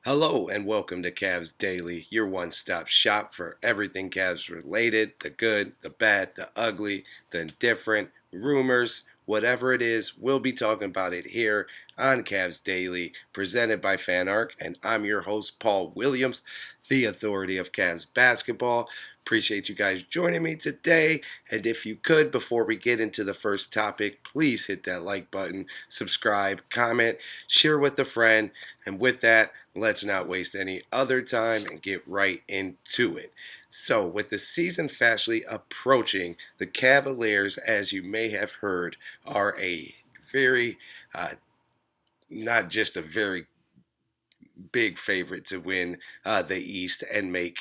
Hello and welcome to Cavs Daily, your one-stop shop for everything Cavs related, the good, the bad, the ugly, the indifferent, rumors, whatever it is, we'll be talking about it here on Cavs Daily, presented by FanArc, and I'm your host, Paul Williams, the authority of Cavs basketball. Appreciate you guys joining me today, and if you could, before we get into the first topic, please hit that like button, subscribe, comment, share with a friend, and with that, let's not waste any other time and get right into it. So, with the season fastly approaching, the Cavaliers, as you may have heard, are a very, not just a very big favorite to win the East and make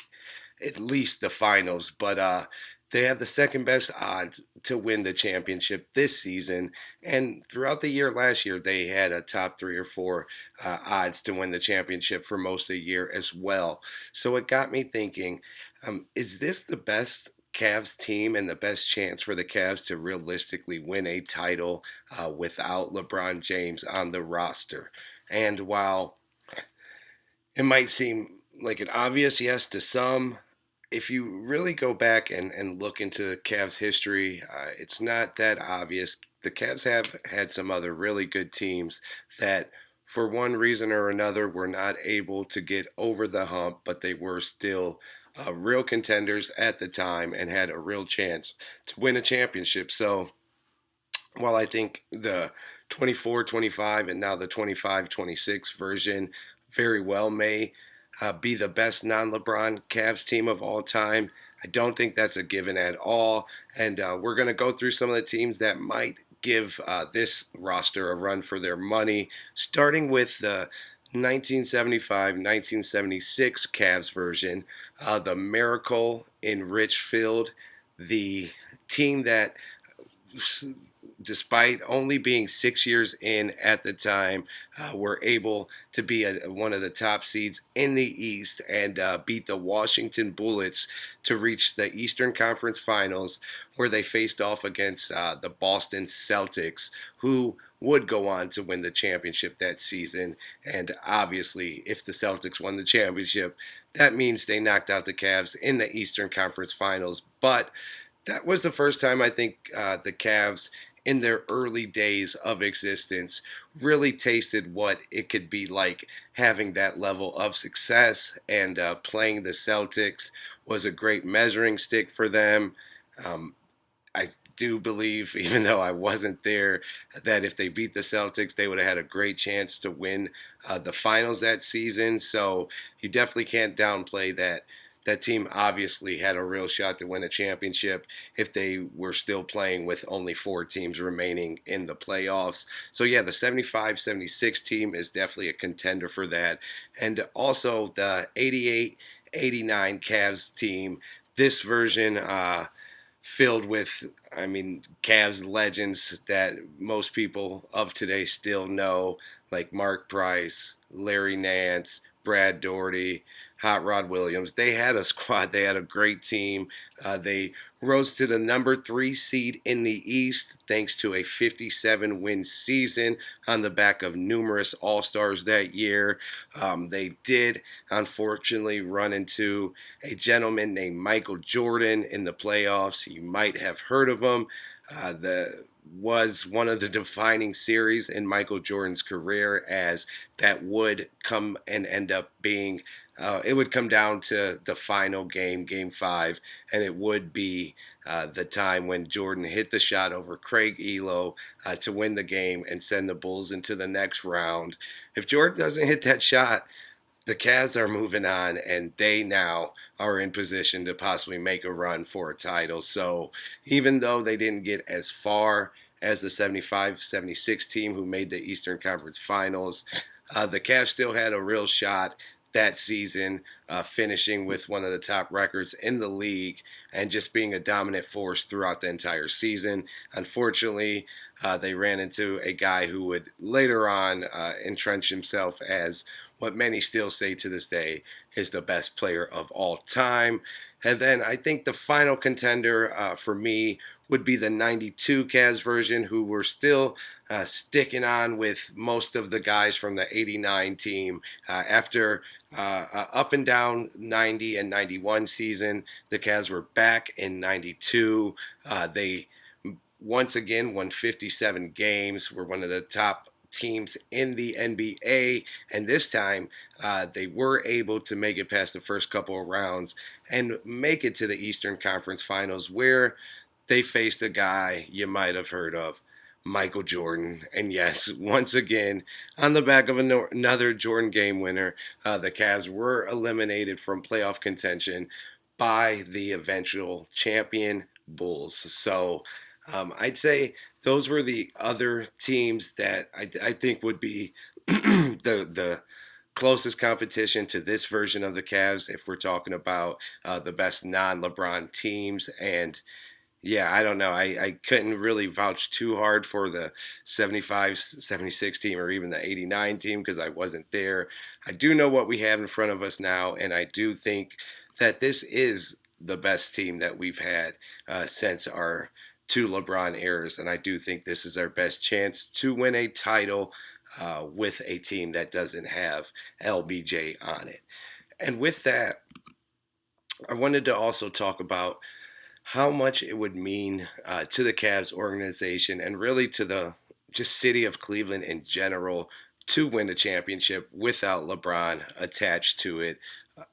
at least the finals, but they have the second best odds to win the championship this season. And throughout the year last year, they had a top three or four odds to win the championship for most of the year as well. So it got me thinking, is this the best Cavs team and the best chance for the Cavs to realistically win a title without LeBron James on the roster? And while it might seem like an obvious yes to some, if you really go back and look into Cavs history, it's not that obvious. The Cavs have had some other really good teams that, for one reason or another, were not able to get over the hump, but they were still real contenders at the time and had a real chance to win a championship. So while I think the 24-25 and now the 25-26 version very well may be the best non-LeBron Cavs team of all time, I don't think that's a given at all. And we're going to go through some of the teams that might give this roster a run for their money, starting with the 1975-1976 Cavs version, the Miracle in Richfield, the team that, despite only being 6 years in at the time, were able to be one of the top seeds in the East and beat the Washington Bullets to reach the Eastern Conference Finals, where they faced off against the Boston Celtics, who would go on to win the championship that season. And obviously, if the Celtics won the championship, that means they knocked out the Cavs in the Eastern Conference Finals. But that was the first time I think the Cavs, in their early days of existence, really tasted what it could be like having that level of success. And playing the Celtics was a great measuring stick for them. I do believe, even though I wasn't there, that if they beat the Celtics, they would have had a great chance to win the finals that season. So you definitely can't downplay that. That team obviously had a real shot to win a championship if they were still playing with only four teams remaining in the playoffs. So, yeah, the 75-76 team is definitely a contender for that. And also the 88-89 Cavs team, this version, filled with, I mean, Cavs legends that most people of today still know, like Mark Price, Larry Nance, Brad Daugherty, Hot Rod Williams. They had a squad. They had a great team. They rose to the number 3 seed in the East thanks to a 57-win season on the back of numerous All-Stars that year. They did, unfortunately, run into a gentleman named Michael Jordan in the playoffs. You might have heard of him. The was one of the defining series in Michael Jordan's career, as that would come and end up being, it would come down to the final game, Game 5, and it would be the time when Jordan hit the shot over Craig Elo to win the game and send the Bulls into the next round. If Jordan doesn't hit that shot, the Cavs are moving on, and they now are in position to possibly make a run for a title. So even though they didn't get as far as the 75-76 team who made the Eastern Conference Finals, the Cavs still had a real shot that season, finishing with one of the top records in the league and just being a dominant force throughout the entire season. Unfortunately, they ran into a guy who would later on entrench himself as what many still say to this day is the best player of all time. And then I think the final contender for me would be the 92 Cavs version, who were still sticking on with most of the guys from the 89 team. After up and down 90 and 91 season, the Cavs were back in 92. They once again won 57 games, were one of the top teams in the NBA, and this time they were able to make it past the first couple of rounds and make it to the Eastern Conference Finals, where they faced a guy you might have heard of, Michael Jordan. And yes, once again, on the back of another Jordan game winner, the Cavs were eliminated from playoff contention by the eventual champion Bulls. So I'd say those were the other teams that I think would be the closest competition to this version of the Cavs if we're talking about the best non-LeBron teams. And yeah, I don't know. I couldn't really vouch too hard for the 75, 76 team or even the 89 team because I wasn't there. I do know what we have in front of us now, and I do think that this is the best team that we've had since our two LeBron eras. And I do think this is our best chance to win a title with a team that doesn't have LBJ on it. And with that, I wanted to also talk about how much it would mean to the Cavs organization and really to the just city of Cleveland in general to win a championship without LeBron attached to it.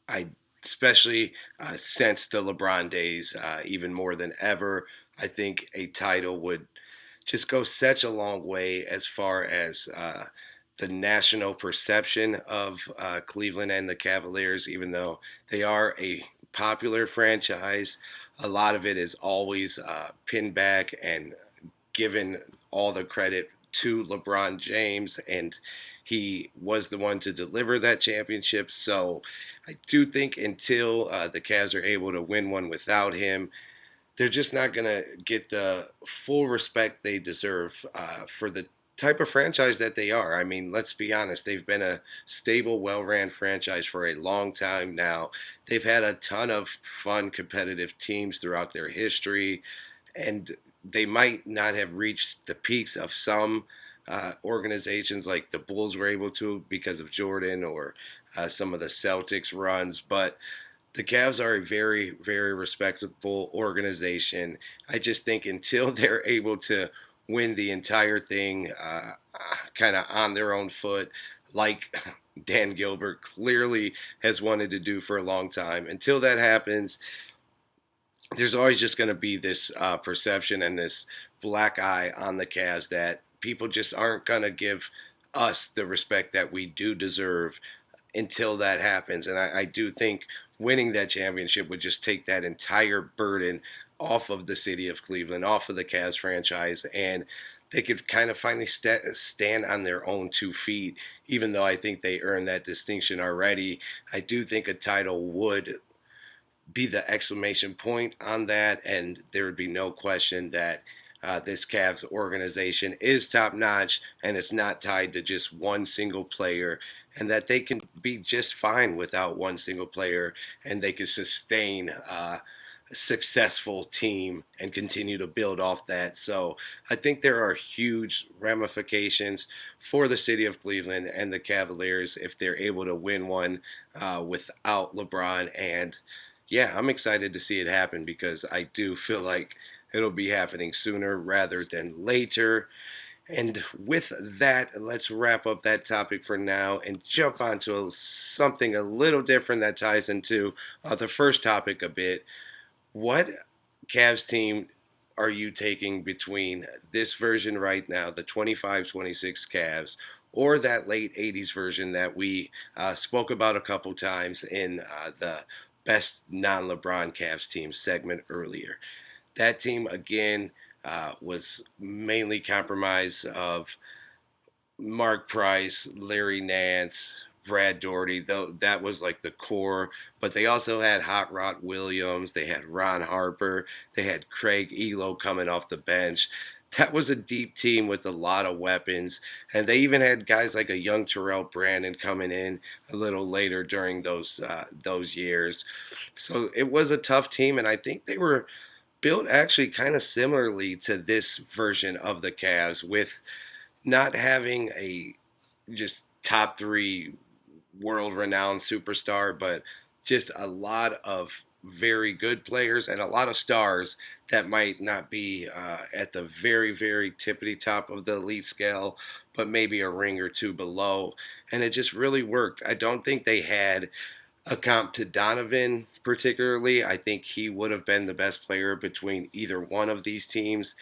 I especially since the LeBron days, even more than ever, I think a title would just go such a long way as far as the national perception of Cleveland and the Cavaliers, even though they are a popular franchise. A lot of it is always pinned back and given all the credit to LeBron James, and he was the one to deliver that championship. So I do think until the Cavs are able to win one without him, they're just not going to get the full respect they deserve for the type of franchise that they are. I mean, let's be honest, they've been a stable, well-ran franchise for a long time now. They've had a ton of fun, competitive teams throughout their history, and they might not have reached the peaks of some organizations like the Bulls were able to because of Jordan or some of the Celtics runs, but the Cavs are a very, very respectable organization. I just think until they're able to win the entire thing kind of on their own foot, like Dan Gilbert clearly has wanted to do for a long time, until that happens, there's always just going to be this perception and this black eye on the Cavs that people just aren't going to give us the respect that we do deserve until that happens. And I do think winning that championship would just take that entire burden off of the city of Cleveland, off of the Cavs franchise, and they could kind of finally stand on their own 2 feet, even though I think they earned that distinction already. I do think a title would be the exclamation point on that, and there would be no question that this Cavs organization is top notch and it's not tied to just one single player, and that they can be just fine without one single player and they can sustain a successful team and continue to build off that. So I think there are huge ramifications for the city of Cleveland and the Cavaliers if they're able to win one without LeBron. And yeah, I'm excited to see it happen because I do feel like it'll be happening sooner rather than later. And with that, let's wrap up that topic for now and jump onto something a little different that ties into the first topic a bit. What Cavs team are you taking between this version right now, the 25-26 Cavs, or that late 80s version that we spoke about a couple times in the best non-LeBron Cavs team segment earlier? That team, again, was mainly comprised of Mark Price, Larry Nance, Brad Daugherty. Though that was like the core, but they also had Hot Rod Williams. They had Ron Harper. They had Craig Elo coming off the bench. That was a deep team with a lot of weapons, and they even had guys like a young Terrell Brandon coming in a little later during those years. So it was a tough team, and I think they were built actually kind of similarly to this version of the Cavs, with not having a just top three world renowned superstar, but just a lot of very good players and a lot of stars that might not be at the very, very tippity top of the elite scale, but maybe a ring or two below. And it just really worked. I don't think they had a comp to Donovan particularly. I think he would have been the best player between either one of these teams.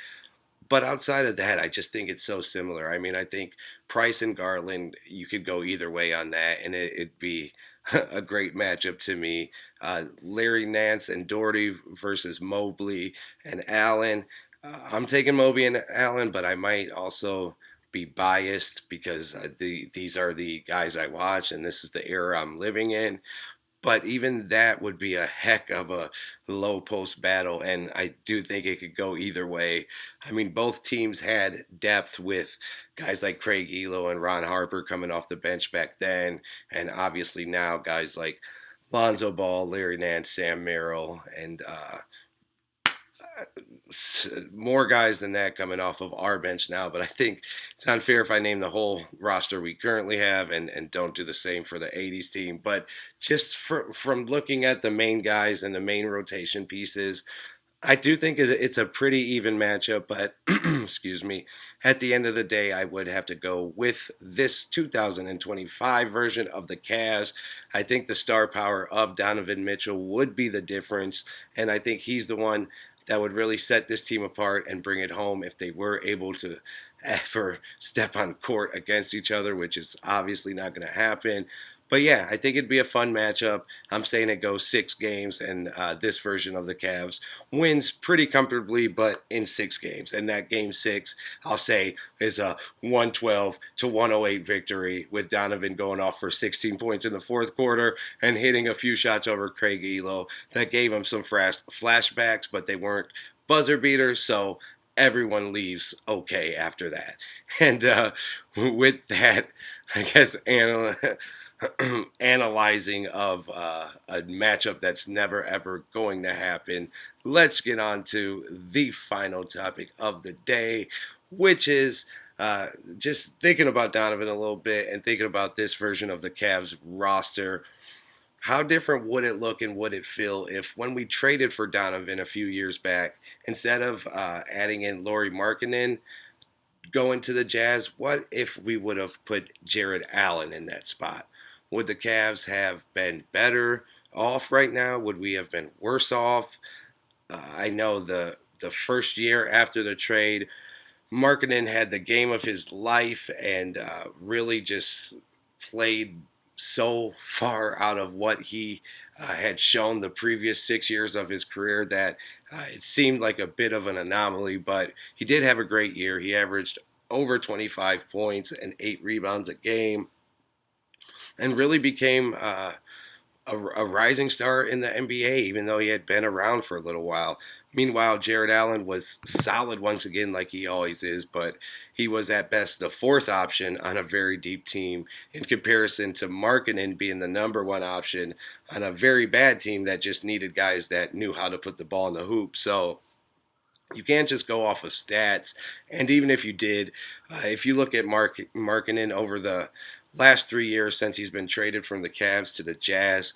But outside of that, I just think it's so similar. I mean, I think Price and Garland, you could go either way on that, and it'd be a great matchup to me. Larry Nance and Doherty versus Mobley and Allen. I'm taking Mobley and Allen, but I might also be biased because these are the guys I watch, and this is the era I'm living in. But even that would be a heck of a low post battle, and I do think it could go either way. I mean, both teams had depth with guys like Craig Elo and Ron Harper coming off the bench back then, and obviously now guys like Lonzo Ball, Larry Nance, Sam Merrill, and more guys than that coming off of our bench now. But I think it's unfair if I name the whole roster we currently have and don't do the same for the 80s team. But just from looking at the main guys and the main rotation pieces, I do think it's a pretty even matchup, but excuse me, at the end of the day, I would have to go with this 2025 version of the Cavs. I think the star power of Donovan Mitchell would be the difference, and I think he's the one that would really set this team apart and bring it home if they were able to ever step on court against each other, which is obviously not going to happen. But yeah, I think it'd be a fun matchup. I'm saying it goes 6 games, and this version of the Cavs wins pretty comfortably, but in 6 games. And that game six, I'll say, is a 112 to 108 victory, with Donovan going off for 16 points in the fourth quarter and hitting a few shots over Craig Elo that gave him some flashbacks, but they weren't buzzer beaters. So everyone leaves okay after that. And with that, I guess analyzing of a matchup that's never ever going to happen, let's get on to the final topic of the day, which is just thinking about Donovan a little bit and thinking about this version of the Cavs roster. How different would it look and would it feel if, when we traded for Donovan a few years back, instead of adding in Lauri Markkanen going to the Jazz, what if we would have put Jared Allen in that spot? Would the Cavs have been better off right now? Would we have been worse off? I know the first year after the trade, Markkinen had the game of his life and really just played so far out of what he had shown the previous 6 years of his career that it seemed like a bit of an anomaly. But he did have a great year. He averaged over 25 points and 8 rebounds a game, and really became a rising star in the NBA, even though he had been around for a little while. Meanwhile, Jared Allen was solid once again, like he always is, but he was at best the fourth option on a very deep team in comparison to Markkanen being the number one option on a very bad team that just needed guys that knew how to put the ball in the hoop. So you can't just go off of stats. And even if you did, if you look at Markkanen over the last 3 years since he's been traded from the Cavs to the Jazz,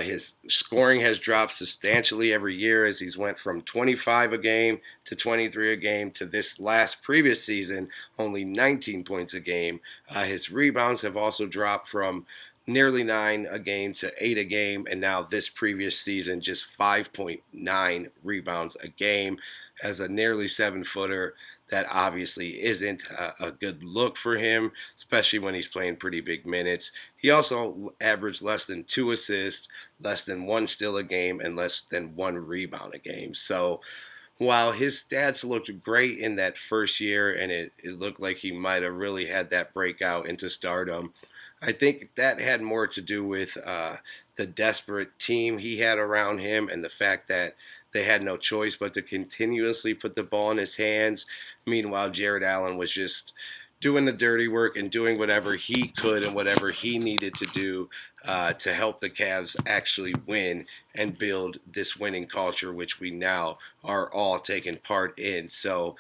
his scoring has dropped substantially every year, as he's went from 25 a game to 23 a game to this last previous season only 19 points a game. His rebounds have also dropped from nearly 9 a game to 8 a game, and now this previous season just 5.9 rebounds a game. As a nearly 7-footer, that obviously isn't a good look for him, especially when he's playing pretty big minutes. He also averaged less than 2 assists, less than 1 steal a game, and less than 1 rebound a game. So while his stats looked great in that first year, and it looked like he might have really had that breakout into stardom, I think that had more to do with the desperate team he had around him and the fact that they had no choice but to continuously put the ball in his hands. Meanwhile, Jared Allen was just doing the dirty work and doing whatever he could and whatever he needed to do to help the Cavs actually win and build this winning culture, which we now are all taking part in. So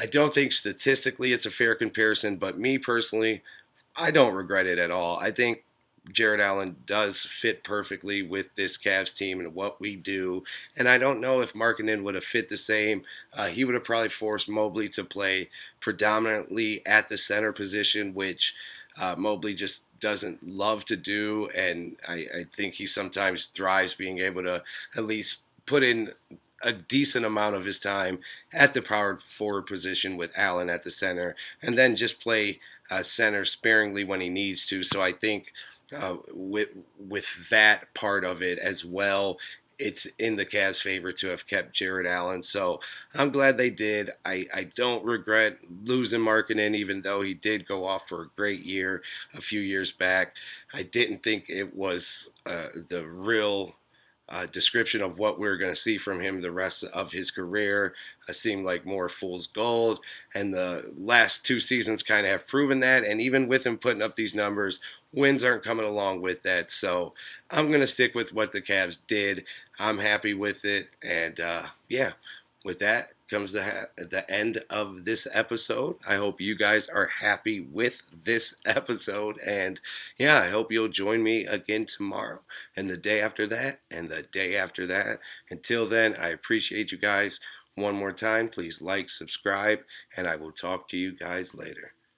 I don't think statistically it's a fair comparison, but me personally, I don't regret it at all. I think Jared Allen does fit perfectly with this Cavs team and what we do. And I don't know if Markkinen would have fit the same. He would have probably forced Mobley to play predominantly at the center position, which Mobley just doesn't love to do. And I think he sometimes thrives being able to at least put in a decent amount of his time at the power forward position with Allen at the center, and then just play center sparingly when he needs to. So I think with that part of it as well, it's in the Cavs' favor to have kept Jared Allen. So I'm glad they did. I don't regret losing Markkinen, even though he did go off for a great year a few years back. I didn't think it was the real description of what we're going to see from him the rest of his career. Seemed like more fool's gold, and the last two seasons kind of have proven that. And even with him putting up these numbers, wins aren't coming along with that. So I'm going to stick with what the Cavs did. I'm happy with it, and yeah, with that comes the end of this episode. I hope you guys are happy with this episode, and yeah, I hope you'll join me again tomorrow and the day after that and the day after that. Until then, I appreciate you guys. One more time, please like, subscribe, and I will talk to you guys later.